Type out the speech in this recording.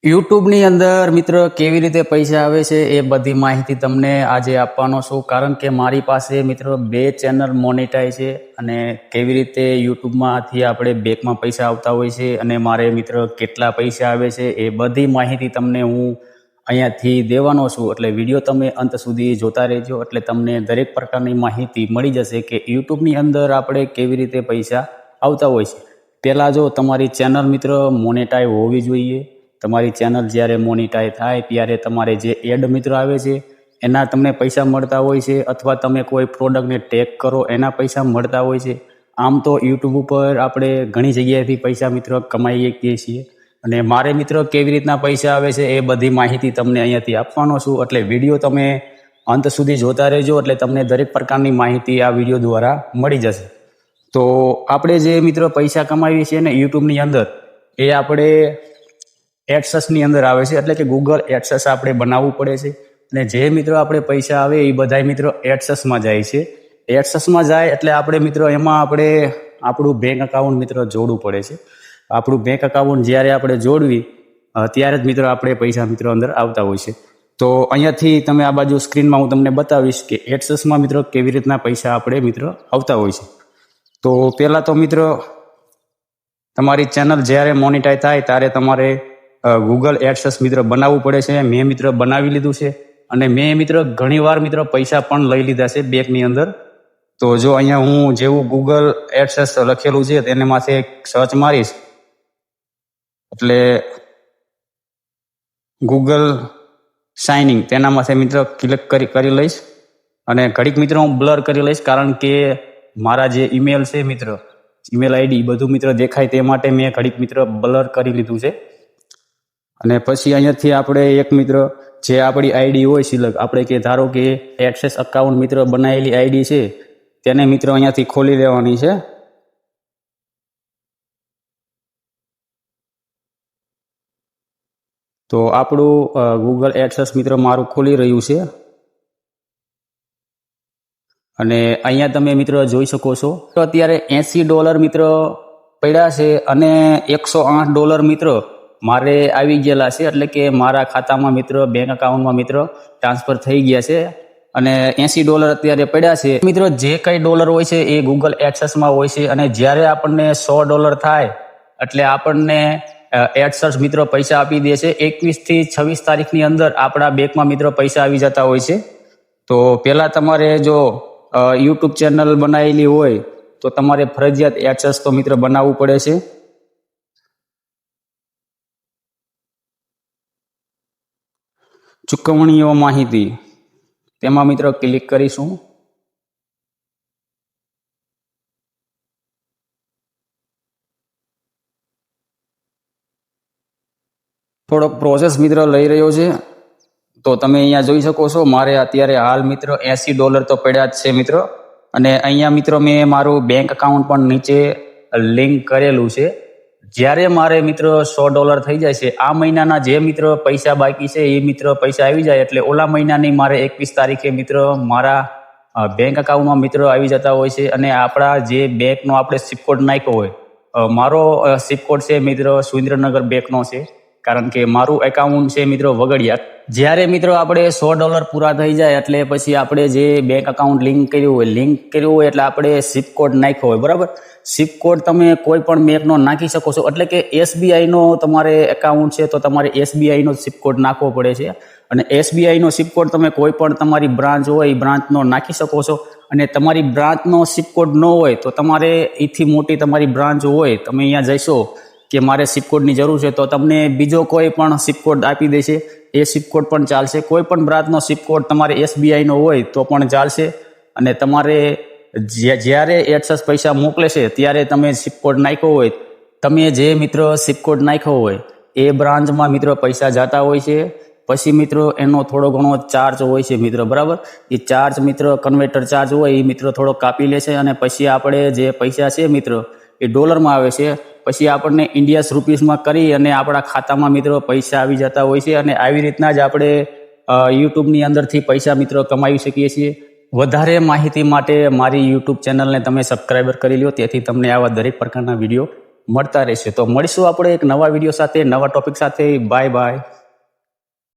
યુટ્યુબની અંદર મિત્ર કેવી રીતે પૈસા આવે છે એ બધી માહિતી તમને આજે આપવાનો છું, કારણ કે મારી પાસે મિત્ર 2 ચેનલ મોનેટાઈઝ છે અને કેવી રીતે યુટ્યુબમાંથી આપણે બેંકમાં પૈસા આવતા હોય છે અને મારે મિત્ર કેટલા પૈસા આવે છે એ બધી માહિતી તમને હું અહીંયાથી દેવાનો છું. એટલે વિડીયો તમે અંત સુધી જોતા રહેજો, એટલે તમને દરેક પ્રકારની માહિતી મળી જશે કે યુટ્યુબની અંદર આપણે કેવી રીતે પૈસા આવતા હોય છે. પહેલાં જો તમારી ચેનલ મિત્ર મોનેટાઈઝ હોવી જોઈએ. તમારી ચેનલ જ્યારે મોનેટાઈઝ થાય ત્યારે તમારે જે એડ મિત્ર આવે છે એના તમને પૈસા મળતા હોય છે, અથવા તમે કોઈ પ્રોડક્ટને ટેગ કરો એના પૈસા મળતા હોય છે. આમ તો યુટ્યુબ ઉપર આપણે ઘણી જગ્યાએથી પૈસા મિત્ર કમાઈ શકીએ છીએ, અને મારે મિત્ર કેવી રીતના પૈસા આવે છે એ બધી માહિતી તમને અહીંયાથી આપવાનો છું. એટલે વિડીયો તમે અંત સુધી જોતા રહેજો, એટલે તમને દરેક પ્રકારની માહિતી આ વિડીયો દ્વારા મળી જશે. તો આપણે જે મિત્ર પૈસા કમાવીએ છીએ ને યુટ્યુબની અંદર, એ આપણે એડસેસની અંદર આવે છે, એટલે કે ગૂગલ એડસેસ આપણે બનાવવું પડે છે. અને જે મિત્રો આપણે પૈસા આવે એ બધા મિત્રો એડસેસમાં જાય છે. એડસેસમાં જાય એટલે આપણે મિત્રો એમાં આપણે આપણું બેંક અકાઉન્ટ મિત્રો જોડવું પડે છે. આપણું બેંક અકાઉન્ટ જ્યારે આપણે જોડવી ત્યારે જ મિત્રો આપણે પૈસા મિત્રો અંદર આવતા હોય છે. તો અહીંયાથી તમે આ બાજુ સ્ક્રીનમાં હું તમને બતાવીશ કે એડસેસમાં મિત્રો કેવી રીતના પૈસા આપણે મિત્રો આવતા હોય છે. તો પહેલાં તો મિત્રો તમારી ચેનલ જ્યારે મોનેટાઈઝ થાય ત્યારે તમારે ગૂગલ એડસેસ મિત્ર બનાવવું પડે છે. મેં મિત્ર બનાવી લીધું છે, અને મેં મિત્ર ઘણીવાર મિત્ર પૈસા પણ લઈ લીધા છે બેંકની અંદર. તો જો અહીંયા હું જેવું ગૂગલ એડસેસ લખેલું છે તેને માથે સર્ચ મારીશ એટલે ગૂગલ સાઇનિંગ તેના માથે મિત્ર ક્લિક કરી લઈશ, અને ઘડીક મિત્ર હું બ્લર કરી લઈશ, કારણ કે મારા જે ઈમેલ છે મિત્ર, ઈમેલ આઈડી બધું મિત્ર દેખાય તે માટે મેં ઘડીક મિત્ર બ્લર કરી લીધું છે. અને પછી અહીંયાથી આપણે એક મિત્ર જે આપણી આઈડી હોય સિલક, આપણે કે ધારો કે એડસેસ અકાઉન્ટ મિત્ર બનાવેલી આઈડી છે તેને મિત્ર અહીંયાથી ખોલી લેવાની છે. તો આપણું ગૂગલ એડસેસ મિત્ર મારું ખોલી રહ્યું છે, અને અહીંયા તમે મિત્ર જોઈ શકો છો તો અત્યારે $80 મિત્ર પડ્યા છે, અને $108 મિત્ર મારે આવી ગયેલા છે, એટલે કે મારા ખાતામાં મિત્ર બેંક અકાઉન્ટમાં મિત્ર ટ્રાન્સફર થઈ ગયા છે. અને $80 અત્યારે પડ્યા છે. મિત્રો જે કંઈ ડોલર હોય છે એ ગૂગલ એડસેસમાં હોય છે, અને જ્યારે આપણને $100 થાય એટલે આપણને એડસેસ મિત્રો પૈસા આપી દે છે. 21 થી 26 તારીખની અંદર આપણા બેંકમાં મિત્રો પૈસા આવી જતા હોય છે. તો પહેલાં તમારે જો યુટ્યુબ ચેનલ બનાવેલી હોય તો તમારે ફરજિયાત એડસેસ તો મિત્ર બનાવવું પડે છે. ચૂકવણીઓ માહિતી તેમાં મિત્રો ક્લિક કરીશું. થોડોક પ્રોસેસ મિત્ર લઈ રહ્યો છે. તો તમે અહીંયા જોઈ શકો છો મારે અત્યારે હાલ મિત્ર $80 તો પડ્યા જ છે મિત્રો. અને અહીંયા મિત્રો મેં મારું બેંક અકાઉન્ટ પણ નીચે લિંક કરેલું છે. જ્યારે મારે મિત્ર $100 થઈ જાય છે, આ મહિનાના જે મિત્ર પૈસા બાકી છે એ મિત્ર પૈસા આવી જાય એટલે ઓલા મહિનાની મારે 21 તારીખે મિત્ર મારા બેંક અકાઉન્ટમાં મિત્ર આવી જતા હોય છે. અને આપણા જે બેંકનો આપણે સિપ કોડ નાખ્યો હોય, મારો સિપ કોડ છે મિત્ર સુરેન્દ્રનગર બેંકનો છે, કારણ કે મારું એકાઉન્ટ છે મિત્રો વગડિયા. જ્યારે મિત્રો આપણે $100 પૂરા થઈ જાય એટલે પછી આપણે જે બેંક અકાઉન્ટ લિંક કર્યું હોય એટલે આપણે સિપ કોડ નાખ્યો હોય, બરાબર. સિપ કોડ તમે કોઈ પણ બેંકનો નાખી શકો છો, એટલે કે SBIનો તમારે એકાઉન્ટ છે તો તમારે SBIનો સિપ કોડ નાખવો પડે છે. અને SBIનો સિપ કોડ તમે કોઈ પણ તમારી બ્રાન્ચ હોય એ બ્રાન્ચનો નાખી શકો છો. અને તમારી બ્રાન્ચનો સિપ કોડ ન હોય તો તમારે એથી મોટી તમારી બ્રાન્ચ હોય, તમે અહીંયા જઈશો કે મારે સિપ કોડની જરૂર છે તો તમને બીજો કોઈ પણ સિપ કોડ આપી દેશે, એ સિપ કોડ પણ ચાલશે. કોઈ પણ બ્રાન્ચનો સિપ કોડ તમારે SBIનો હોય તો પણ ચાલશે. અને તમારે જ્યારે એડસેસ પૈસા મોકલે છે ત્યારે તમે સિપ કોડ નાખ્યો હોય, તમે જે મિત્રો સિપ કોડ નાખ્યો હોય એ બ્રાન્ચમાં મિત્રો પૈસા જતા હોય છે. પછી મિત્રો એનો થોડો ઘણો ચાર્જ હોય છે મિત્ર, બરાબર. એ ચાર્જ મિત્ર કન્વર્ટર ચાર્જ હોય એ મિત્રો થોડો કાપી લે છે, અને પછી આપણે જે પૈસા છે મિત્ર એ ડોલરમાં આવે છે. પછી આપણને ઇન્ડિયન રૂપીસમાં કરી અને આપણા ખાતામાં મિત્રો પૈસા આવી જતા હોય છે. અને આવી રીતના જ આપણે યુટ્યુબની અંદરથી પૈસા મિત્રો કમાવી શકીએ છીએ. વધારે માહિતી માટે મારી યુટ્યુબ ચેનલને તમે સબસ્ક્રાઈબર કરી લો, તેથી તમને આવા દરેક પ્રકારના વિડીયો મળતા રહેશે. તો મળીશું આપણે એક નવા વિડીયો સાથે, નવા ટોપિક સાથે. Bye bye.